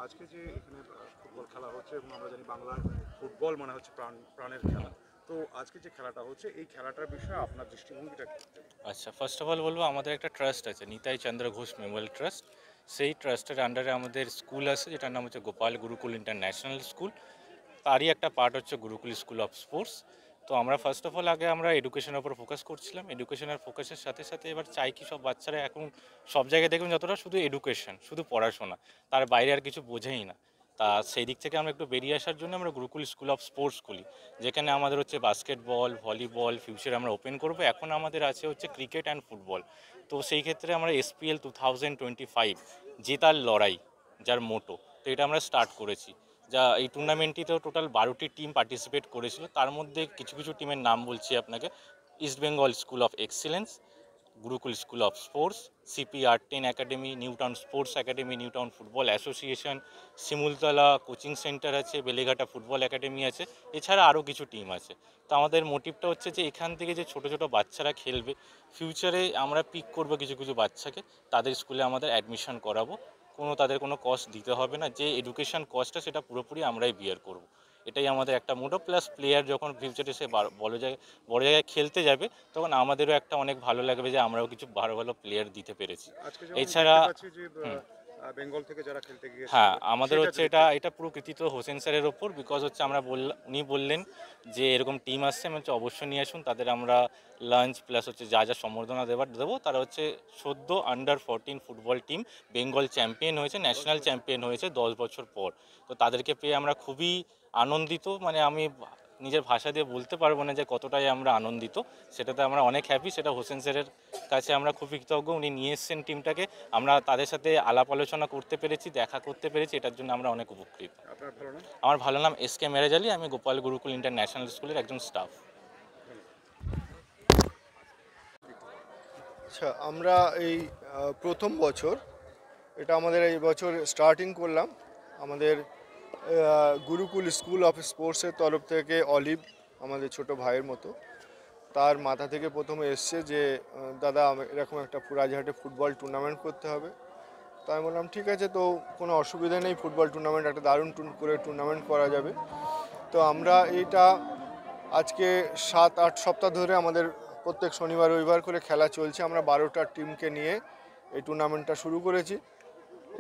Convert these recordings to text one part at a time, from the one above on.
আজকে যে এখানে ফুটবল খেলা হচ্ছে এবং আমরা জানি বাংলার ফুটবল মানে হচ্ছে প্রাণের খেলা, তো আজকে যে খেলাটা হচ্ছে এই খেলাটার বিষয়ে আপনার দৃষ্টিভঙ্গিটা কি? আচ্ছা, ফার্স্ট অফ অল বলবো আমাদের একটা ট্রাস্ট আছে, নিতাই চন্দ্র ঘোষ মেমোরিয়াল ট্রাস্ট। সেই ট্রাস্টের আন্ডারে আমাদের স্কুল আছে যেটার নাম হচ্ছে গোপাল গুরুকুল ইন্টারন্যাশনাল স্কুল। তারই একটা পার্ট হচ্ছে গুরুকুল স্কুল অফ স্পোর্টস। তো আমরা ফার্স্ট অফ অল আগে আমরা এডুকেশনের উপর ফোকাস করছিলাম। এডুকেশনের ফোকাসের সাথে সাথে এবার চাই কি সব বাচ্চারা এখন সব জায়গায় দেখবেন যতটা শুধু এডুকেশন, শুধু পড়াশোনা, তার বাইরে আর কিছু বোঝেই না। তা সেই দিক থেকে আমরা একটু বেরিয়ে আসার জন্য আমরা গুরুকুল স্কুল অফ স্পোর্টস খুলি, যেখানে আমাদের হচ্ছে বাস্কেটবল, ভলিবল ফিউচারে আমরা ওপেন করবো। এখন আমাদের আছে হচ্ছে ক্রিকেট অ্যান্ড ফুটবল। তো সেই ক্ষেত্রে আমরা SPL 2025 জেতার লড়াই, যার মোটো, তো এটা আমরা স্টার্ট করেছি। যা এই টুর্নামেন্টটিতেও টোটাল 12টি টিম পার্টিসিপেট করেছিল। তার মধ্যে কিছু কিছু টিমের নাম বলছি আপনাকে: East Bengal school of excellence, Gurukul school of sports, CP-R10 academy, Newtown sports academy, Newtown football association, Simultala coaching centre আছে, বেলেঘাটা ফুটবল একাডেমি আছে, এছাড়া আরও কিছু টিম আছে। তো আমাদের মোটিভটা হচ্ছে যে এখান থেকে যে ছোটো ছোটো বাচ্চারা খেলবে, ফিউচারে আমরা পিক করবো কিছু কিছু বাচ্চাকে, তাদের স্কুলে আমাদের অ্যাডমিশন করাবো। তাদের কোনো কস্ট দিতে হবে না, যে এডুকেশন কস্টটা সেটা পুরোপুরি আমরাই বিয়ার করব। এটাই আমাদের একটা মোটো। প্লাস প্লেয়ার যখন ফিউচারে সে বড় জায়গায় খেলতে যাবে, তখন আমাদেরও একটা অনেক ভালো লাগবে যে আমরাও কিছু ভালো ভালো প্লেয়ার দিতে পেরেছি। এছাড়া বেঙ্গল থেকে যারা খেলতে গিয়েছে, হ্যাঁ, আমাদের হচ্ছে এটা পুরো কৃতিত্ব হোসেন স্যারের ওপর। বিকজ হচ্ছে উনি বললেন যে এরকম টিম আসছে, আমি হচ্ছে অবশ্যই নিয়ে আসুন, তাদের আমরা লাঞ্চ প্লাস হচ্ছে যা যা সম্বর্ধনা দেবো। তারা হচ্ছে সদ্য under 14 football team Bengal champion হয়েছে, ন্যাশনাল চ্যাম্পিয়ন হয়েছে 10 বছর পর। তো তাদেরকে পেয়ে আমরা খুবই আনন্দিত, মানে আমি নিজের ভাষা দিয়ে বলতে পারবো না যে কতটাই আমরা আনন্দিত। সেটাতে আমরা অনেক হ্যাপি। সেটা হোসেন স্যারের কাছে আমরা খুব কৃতজ্ঞ। উনি নিয়ে এসছেন টিমটাকে, আমরা তাদের সাথে আলাপ আলোচনা করতে পেরেছি, দেখা করতে পেরেছি, এটার জন্য আমরা অনেক উপকৃত। আমার ভালো নাম SK মেরাজ আলী, আমি গোপাল গুরুকুল ইন্টারন্যাশনাল স্কুলের একজন স্টাফ। আচ্ছা, আমরা এই প্রথম বছর, এটা আমাদের এই বছর স্টার্টিং করলাম। আমাদের গুরুকুল স্কুল অফ স্পোর্টসের তরফ থেকে অলিভ, আমাদের ছোট ভাইয়ের মতো, তার মাথা থেকে প্রথমে এসছে যে দাদা এরকম একটা রাজহাটে ফুটবল টুর্নামেন্ট করতে হবে। তো আমি বললাম ঠিক আছে, তো কোনো অসুবিধা নেই, ফুটবল টুর্নামেন্ট একটা দারুণ করে টুর্নামেন্ট করা যাবে। তো আমরা এইটা আজকে 7-8 সপ্তাহ ধরে আমাদের প্রত্যেক শনিবার রবিবার করে খেলা চলছে। আমরা 12টা টিমকে নিয়ে এই টুর্নামেন্টটা শুরু করেছি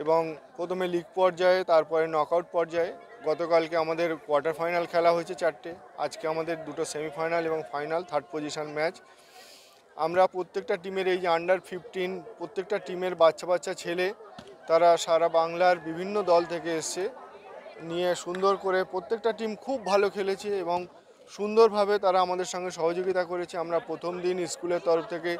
এবং প্রথমে লিগ পর্যায়ে, তারপরে নকআউট পর্যায়ে। গতকালকে আমাদের কোয়ার্টার ফাইনাল খেলা হয়েছে 4টে, আজকে আমাদের 2টো সেমিফাইনাল এবং ফাইনাল 3rd পজিশন ম্যাচ। আমরা প্রত্যেকটা টিমের এই যে আন্ডার 15 প্রত্যেকটা টিমের বাচ্চা ছেলে, তারা সারা বাংলার বিভিন্ন দল থেকে এসছে, নিয়ে সুন্দর করে প্রত্যেকটা টিম খুব ভালো খেলেছে এবং সুন্দরভাবে তারা আমাদের সঙ্গে সহযোগিতা করেছে। আমরা প্রথম দিন স্কুলের তরফ থেকে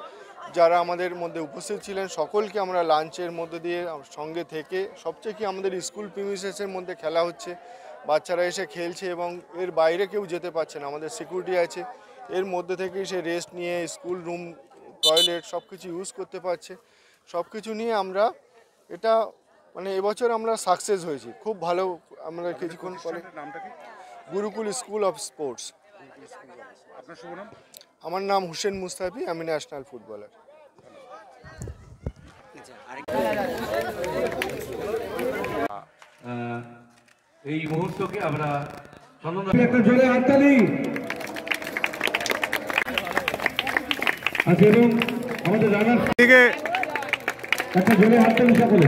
যারা আমাদের মধ্যে উপস্থিত ছিলেন সকলকে আমরা লাঞ্চের মধ্যে দিয়ে সঙ্গে থেকে, সবচেয়ে কি আমাদের স্কুল প্রিমিসেসের মধ্যে খেলা হচ্ছে, বাচ্চারা এসে খেলছে এবং এর বাইরে কেউ যেতে পারছে না, আমাদের সিকিউরিটি আছে, এর মধ্যে থেকেই সে রেস্ট নিয়ে স্কুল রুম, টয়লেট সব কিছু ইউজ করতে পারছে। সব কিছু নিয়ে আমরা এটা মানে এবছর আমরা সাকসেস হয়েছি খুব ভালো। আমরা কিছুক্ষণ পরে গুরুকুল স্কুল অফ স্পোর্টস। আমার নাম হুসেন মুস্তাফি, আমি ন্যাশনাল ফুটবলার। এই মুহূর্তকে আমরা একটা জোরে হাততালি। আচ্ছা, এবং আমাদের রানার থেকে একটা জোরে হাততালি সকলে,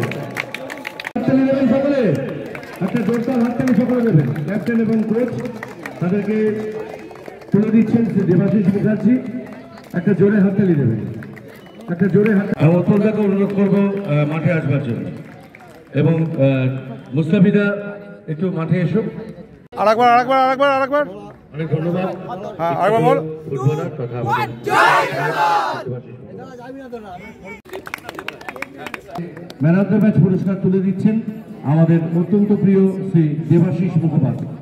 হাততালি দেবেন সকলে, একটা জোরদার হাততালি সকলে দেবেন। ক্যাপ্টেন এবং কোচ তাদেরকে তুলে দিচ্ছেন দেবাশিস মুখার্জি, একটা জোরে হাততালি দেবেন, একটা জোরে হাততালি। অত্যন্তকে অনুরোধ করবো মাঠে আসবার জন্য, এবং মুস্তাফিদা একটু মাঠে এসো। আরেকবার অনেক ধন্যবাদ। ফুটবলার তথা ম্যান অফ দ্য ম্যাচ পুরস্কার তুলে দিচ্ছেন আমাদের অত্যন্ত প্রিয় শ্রী দেবাশিস মুখোপাধ্যায়।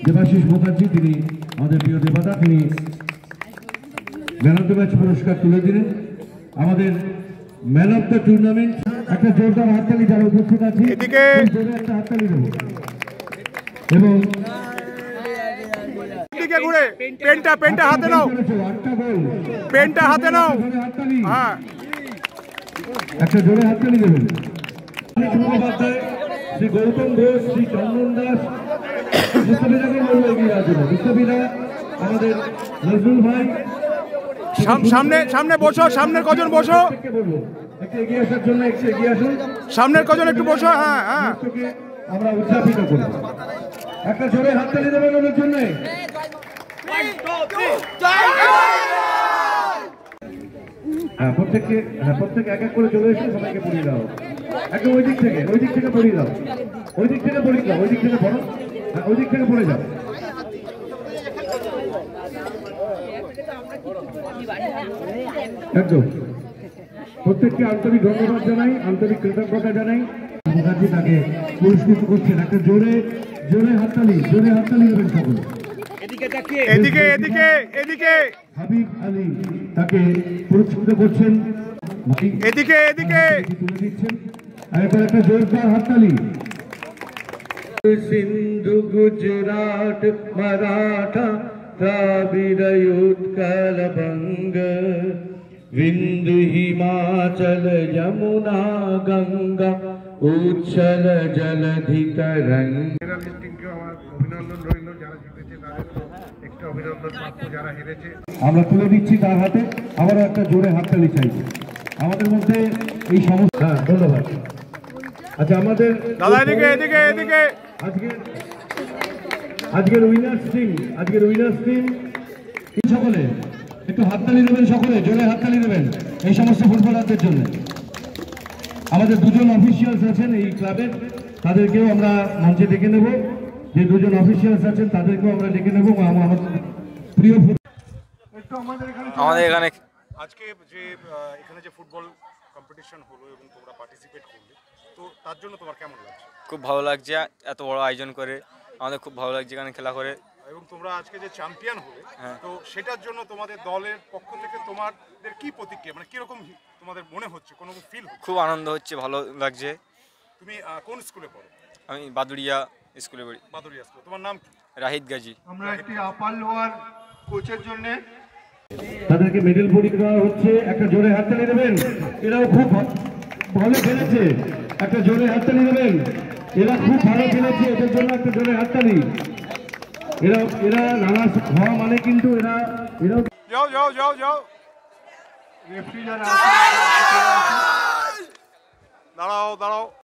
দেবাশিস মুখার্জি, তিনি আমাদের প্রিয় দেবতা, তিনি ম্যান অফ দ্য ম্যাচ পুরস্কার তুলে দিলেন। আমাদের ম্যান অফ দ্য টুর্নামেন্ট, একটা জোরদার হাততালি যারা উপস্থিত আছে, জোরে একটা হাততালি দেবো। এবং পেনটা হাতে নাও, পেনটা হাতে নাও, একটা জোরে হাততালি দেবেন। শ্রী গৌতম ঘোষ, শ্রী চন্দন দাস, বিশ্ববিদ্যালয়কে বলবো এগিয়ে আসুন। বিশ্ববিদ্যালয় আমাদের নজরুল ভাই, সামনে সামনে বসো, সামনের কজন বসো, বলবো একটু এগিয়ে আসার জন্য, একটু এগিয়ে আসুন। সামনের কজন একটু বসো। হ্যাঁ হ্যাঁ, আমরা উদযাপিত করি। একটা জোরে হাততালি দেবেন ওদের জন্য। প্রত্যেককে এক এক করে চলে এসে সবাইকে পড়িয়ে দাও। একদম ওই দিক থেকে পড়িয়ে দাও, ওই দিক থেকে পড়ো, হ্যাঁ ওই দিক থেকে পড়ে যাও। একদম প্রত্যেককে আন্তরিক ধন্যবাদ জানাই, আন্তরিক কৃতজ্ঞতা জানাই। মুখার্জি তাকে পুরস্কৃত করছেন। একটা জোরে হাততালি দেবেন সকলে। এদিকে এদিকে এদিকে, হাবিব আলী তাকে পুরস্কৃত করছেন। এদিকে এদিকে তুলে দিচ্ছেন। আরেকবার একটা জোরদার হাততালি। সিন্ধু গুজরাট মারাঠা দ্রাবিড় উৎকল বঙ্গ বিন্দু হিমাচল যমুনা গঙ্গা উচ্ছল জলধি তরঙ্গ। অভিনন্দন রইল, যারা জিতেছে তাদের একটা অভিনন্দন প্রাপ্য, যারা হেরেছে আমরা তুলে দিচ্ছি তার হাতে। আবারও একটা জোরে হাততালি চাইছি। আমাদের মধ্যে এই সমস্ত, হ্যাঁ ধন্যবাদ। আচ্ছা আমাদের দাদা এদিকে এদিকে এদিকে, আজকের উইনার্স টিম সকলে একটু হাততালি দেবেন, সকলে জোরে হাততালি দেবেন এই সমস্ত ফুটবলারদের জন্য। আমাদের দুজন অফিসিয়ালস আছেন এই ক্লাবের, তাদেরকেও আমরা মঞ্চে ডেকে নেব। যে দুজন অফিসিয়ালস আছেন তাদেরকেও আমরা ডেকে নেব। আমাদের প্রিয় আমাদের এখানে আজকে যে এখানে যে ফুটবল কম্পিটিশন হলো এবং তোমরা পার্টিসিপেট করলে, তো তার জন্য তোমার কেমন লাগছে? খুব ভালো লাগছে, এত বড় আয়োজন করে আমাদের খুব ভালো লাগছে এখানে খেলা করে। এবং তোমরা আজকে যে চ্যাম্পিয়ন হলে, হ্যাঁ। তো সেটার জন্য তোমাদের দলের পক্ষ থেকে তোমাদের কি প্রতিক্রিয়া, মানে কিরকম তোমাদের মনে হচ্ছে, কোনো ফিল? খুব আনন্দ হচ্ছে, ভালো লাগছে। তুমি কোন স্কুলে পড়ো? আমি বাদুড়িয়া স্কুলে পড়ি। বাদুড়িয়া স্কুলে। তোমার নাম কি? রাহিদ গাজী। আমরা একটি আপার লোয়ার কোচের জন্য তাদেরকে মেডেল পরিয়ে দেওয়া হচ্ছে। একটা জোরে হাততালি দেবেন। এরাও খুব ভালো খেলেছে, একটা জোরে হাততালি দেবেন। এরা খুব ভালো খেলেছে, এদের জন্য একটা জোরে হাততালি। এরা নানা হওয়া মানে কিন্তু এরাও যাও যাও যাও যাও, রেফারি যারা দাঁড়াও দাঁড়াও।